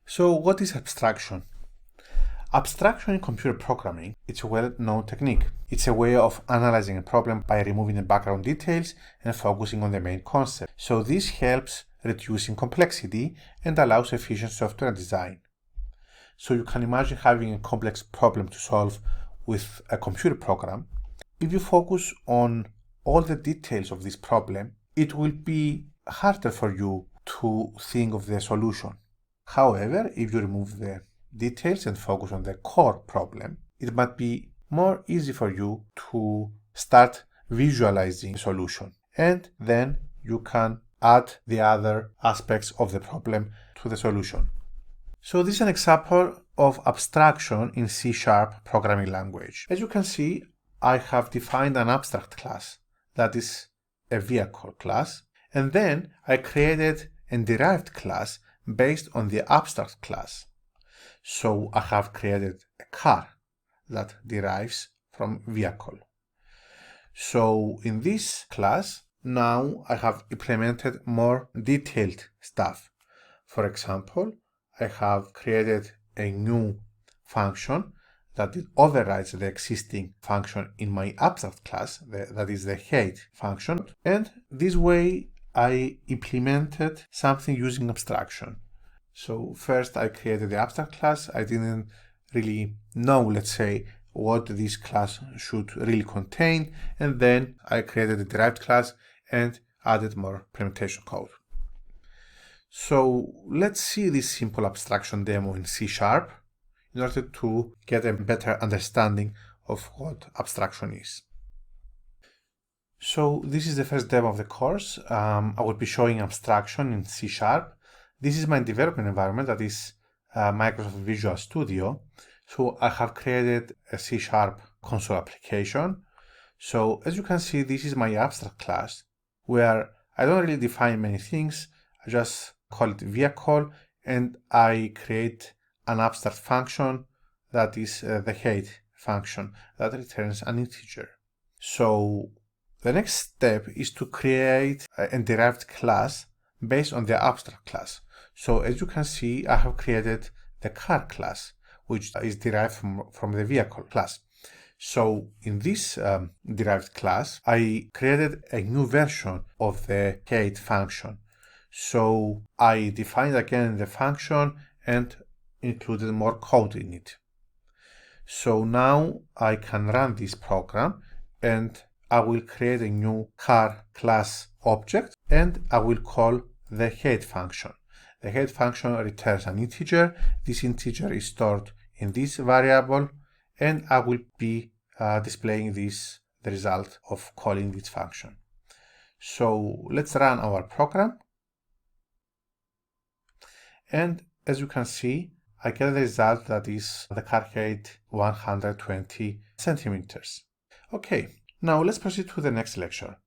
So what is abstraction? Abstraction in computer programming, it's a well-known technique. It's a way of analyzing a problem by removing the background details and focusing on the main concept. So this helps reducing complexity and allows efficient software design. So you can imagine having a complex problem to solve with a computer program. If you focus on all the details of this problem, it will be harder for you to think of the solution. However, if you remove the details and focus on the core problem, it might be more easy for you to start visualizing the solution. And then you can add the other aspects of the problem to the solution. So this is an example of abstraction in C# programming language. As you can see, I have defined an abstract class, that is a vehicle class, and then I created a derived class based on the abstract class. So I have created a car that derives from vehicle. So in this class, now I have implemented more detailed stuff. For example, I have created a new function that overrides the existing function in my abstract class, that is the height function. And this way I implemented something using abstraction. So first I created the abstract class. I didn't really know, let's say, what this class should really contain. And then I created a derived class and added more implementation code. So let's see this simple abstraction demo in C# in order to get a better understanding of what abstraction is. So this is the first demo of the course. I will be showing abstraction in C#. This is my development environment, that is Microsoft Visual Studio. So I have created a C# console application. So as you can see, this is my abstract class where I don't really define many things. I just call it vehicle and I create an abstract function that is the height function that returns an integer. So the next step is to create a derived class based on the abstract class. So as you can see, I have created the car class, which is derived from the vehicle class. So in this derived class, I created a new version of the height function. So I defined again the function and included more code in it. So now I can run this program and I will create a new car class object and I will call the height function. The height function returns an integer. This integer is stored in this variable and I will be displaying the result of calling this function. So let's run our program. And as you can see, I get the result that is the car height 120 centimeters. Okay, now let's proceed to the next lecture.